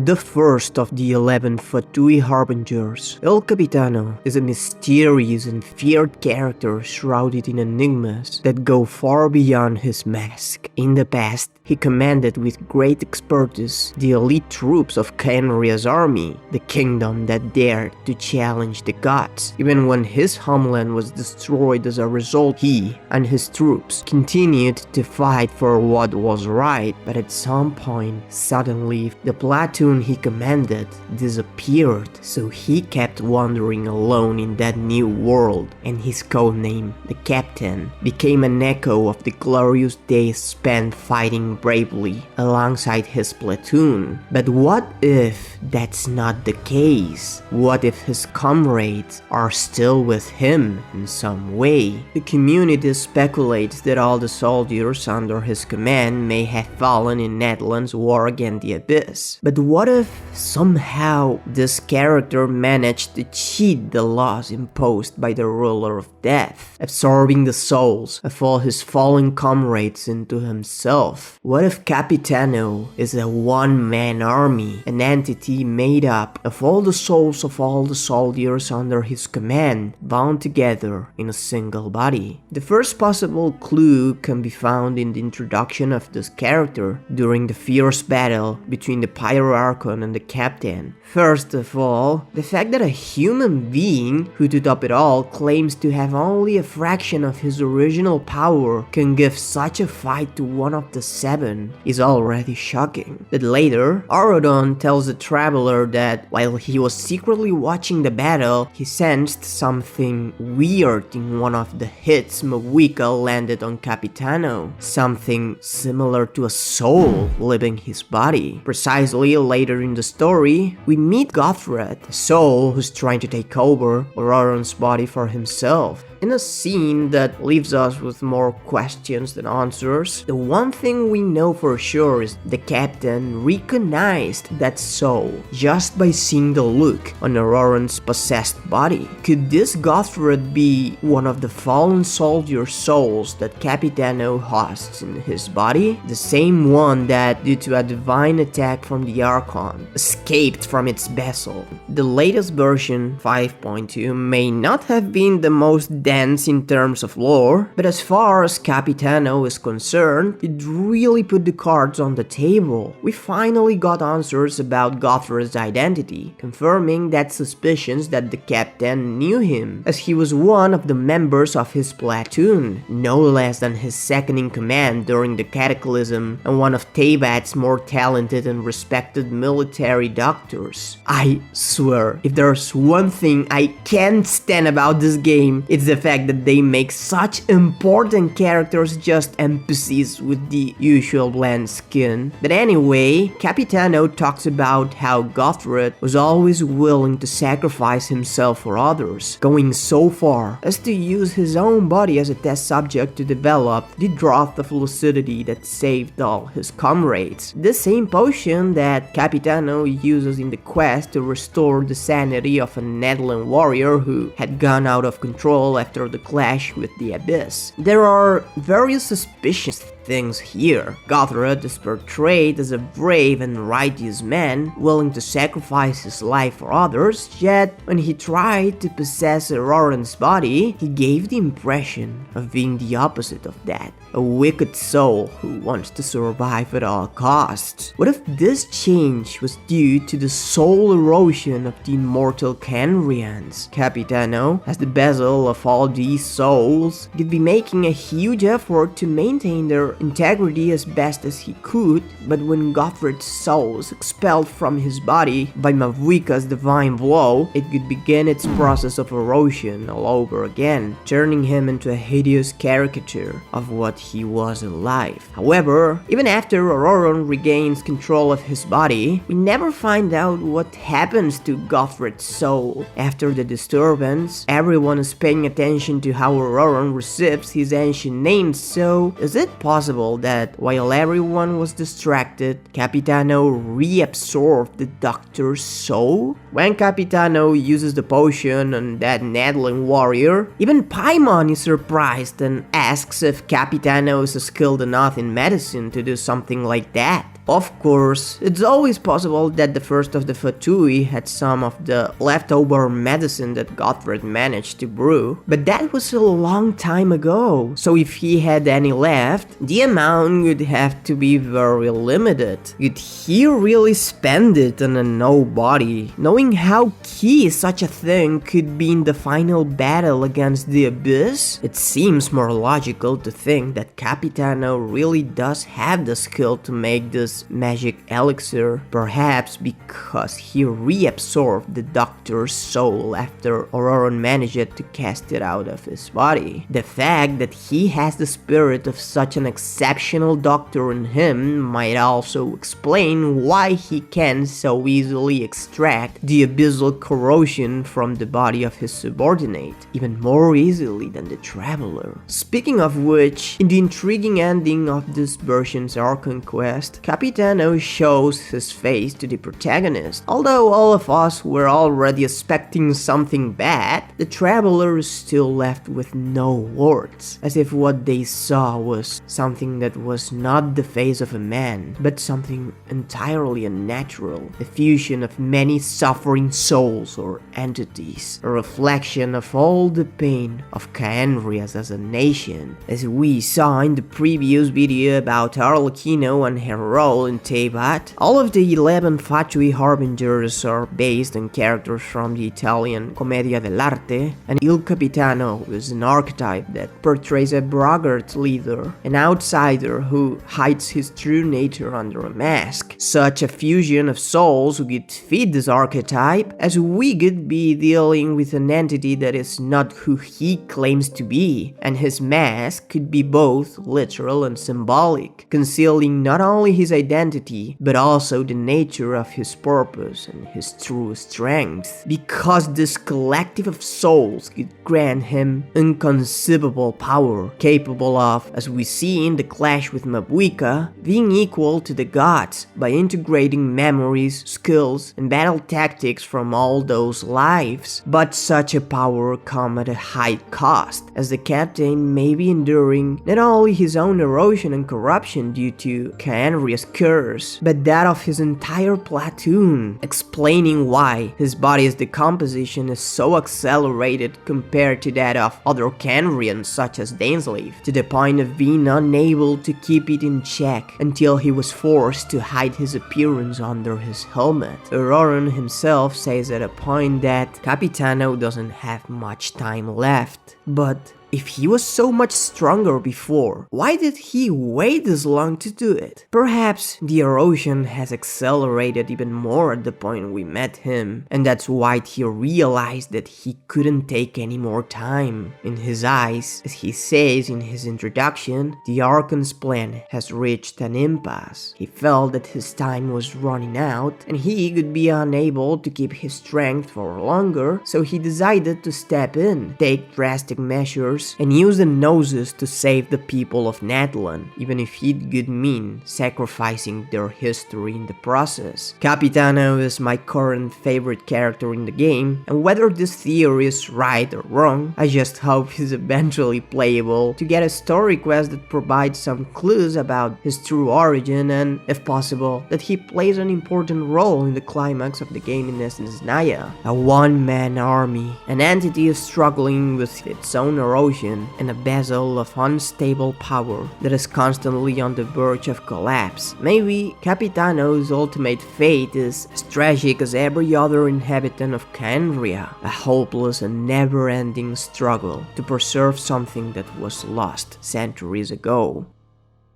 The first of the 11 Fatui Harbingers, El Capitano is a mysterious and feared character shrouded in enigmas that go far beyond his mask. In the past, he commanded with great expertise the elite troops of Kenria's army, the kingdom that dared to challenge the gods. Even when his homeland was destroyed as a result, he and his troops continued to fight for what was right, but at some point, suddenly, the platoon he commanded disappeared, so he kept wandering alone in that new world, and his codename, the Captain, became an echo of the glorious days spent fighting bravely alongside his platoon. But what if that's not the case? What if his comrades are still with him in some way? The community speculates that all the soldiers under his command may have fallen in Netherlands' war against the Abyss. But what if somehow this character managed to cheat the laws imposed by the ruler of death, absorbing the souls of all his fallen comrades into himself? What if Capitano is a one-man army, an entity made up of all the souls of all the soldiers under his command, bound together in a single body? The first possible clue can be found in the introduction of this character during the fierce battle between the Pyroarchon and the Captain. First of all, the fact that a human being who, to top it all, claims to have only a fraction of his original power can give such a fight to one of the seven is already shocking. But later, Aurodon tells the traveler that while he was secretly watching the battle, he sensed something weird in one of the hits Mawika landed on Capitano, something similar to a soul leaving his body. Precisely later in the story, we meet Gothred, a soul who's trying to take over Auroron's body for himself. In a scene that leaves us with more questions than answers, the one thing we know for sure is the Captain recognized that soul just by seeing the look on Auroron's possessed body. Could this Gothred be one of the fallen soldier souls that Capitano hosts in his body? The same one that, due to a divine attack from the Archon, escaped from its vessel. The latest version, 5.2, may not have been the most dense in terms of lore, but as far as Capitano is concerned, it really put the cards on the table. We finally got answers about Gothred's identity, confirming that suspicions that the Captain knew him, as he was one of the members of his platoon, no less than his second-in-command during the Cataclysm, and one of Teyvat's more talented and respected military doctors. I swear, if there's one thing I can't stand about this game, it's the fact that they make such important characters just NPCs with the usual bland skin. But anyway, Capitano talks about how Gothred was always willing to sacrifice himself for others, going so far as to use his own body as a test subject to develop the Drought of Lucidity that saved all his comrades. The same potion that Capitano uses in the quest to restore the sanity of a Netherland warrior who had gone out of control after the clash with the Abyss. There are various suspicious things here. Gothred is portrayed as a brave and righteous man, willing to sacrifice his life for others, yet when he tried to possess Auroron's body, he gave the impression of being the opposite of that, a wicked soul who wants to survive at all costs. What if this change was due to the soul erosion of the immortal Kenrians? Capitano, as the bezel of all these souls, could be making a huge effort to maintain their integrity as best as he could, but when Gothred's soul was expelled from his body by Mavwika's divine blow, it could begin its process of erosion all over again, turning him into a hideous caricature of what he was in life. However, even after Auroron regains control of his body, we never find out what happens to Gothred's soul. After the disturbance, everyone is paying attention to how Auroron receives his ancient names, so is it possible that while everyone was distracted, Capitano reabsorbed the Doctor's soul? When Capitano uses the potion on that Netherland warrior, even Paimon is surprised and asks if Capitano is skilled enough in medicine to do something like that. Of course, it's always possible that the first of the Fatui had some of the leftover medicine that Goth managed to brew, but that was a long time ago, so if he had any left, the amount would have to be very limited. Could he really spend it on a nobody, knowing how key such a thing could be in the final battle against the Abyss? It seems more logical to think that Capitano really does have the skill to make this magic elixir, perhaps because he reabsorbed the doctor's soul after Auroran managed to cast it out of his body. The fact that he has the spirit of such an exceptional doctor in him might also explain why he can so easily extract the abyssal corrosion from the body of his subordinate, even more easily than the Traveler. Speaking of which, in the intriguing ending of this version's Archon quest, Capitano shows his face to the protagonist. Although all of us were already expecting something bad, the Traveler is still left with no words, as if what they saw was something that was not the face of a man, but something entirely unnatural, the fusion of many suffering souls or entities, a reflection of all the pain of Caenria's assassination. As we saw in the previous video about Arlecchino and her role in Teyvat, all of the 11 Fatui Harbingers are based on characters from the Italian Commedia dell'arte, and Il Capitano is an archetype that portrays a braggart leader, an outsider who hides his true nature under a mask. Such a fusion of souls could fit this archetype, as we could be dealing with an entity that is not who he claims to be, and his mask could be both literal and symbolic, concealing not only his identity, but also the nature of his purpose and his true strength, because this collective of souls could grant him inconceivable power, capable of, as we see in the clash with Mabuika, being equal to the gods by integrating memories, skills, and battle tactics from all those lives. But such a power comes at a high cost, as the captain may be enduring not only his own erosion and corruption due to Caenria's curse, but that of his entire platoon, explaining why his body's decomposition is so accelerated compared to that of other Caenrians such as Dainsleif, to the point of being unable to keep it in check until he was forced to hide his appearance under his helmet. Auroran himself says at a point that Capitano doesn't have much time left, but if he was so much stronger before, why did he wait this long to do it? Perhaps the erosion has accelerated even more at the point we met him, and that's why he realized that he couldn't take any more time. In his eyes, as he says in his introduction, the Archon's plan has reached an impasse. He felt that his time was running out, and he could be unable to keep his strength for longer, so he decided to step in, take drastic measures, and use the Gnosis to save the people of Natlan, even if it could mean sacrificing their history in the process. Capitano is my current favorite character in the game, and whether this theory is right or wrong, I just hope he's eventually playable to get a story quest that provides some clues about his true origin, and, if possible, that he plays an important role in the climax of the game in essence Naya, a one-man army, an entity struggling with its own erosion and a bezel of unstable power that is constantly on the verge of collapse. Maybe Capitano's ultimate fate is as tragic as every other inhabitant of Caenria, a hopeless and never-ending struggle to preserve something that was lost centuries ago.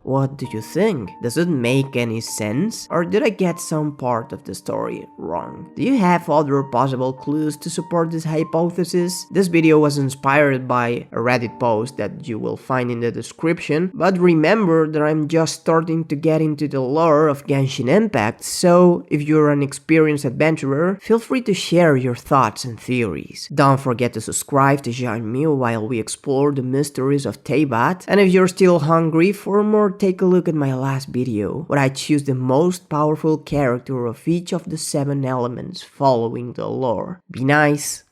What do you think? Does it make any sense? Or did I get some part of the story wrong? Do you have other possible clues to support this hypothesis? This video was inspired by a Reddit post that you will find in the description, but remember that I'm just starting to get into the lore of Genshin Impact, so if you're an experienced adventurer, feel free to share your thoughts and theories. Don't forget to subscribe to join me while we explore the mysteries of Teyvat, and if you're still hungry for more, take a look at my last video, where I choose the most powerful character of each of the 7 elements following the lore. Be nice!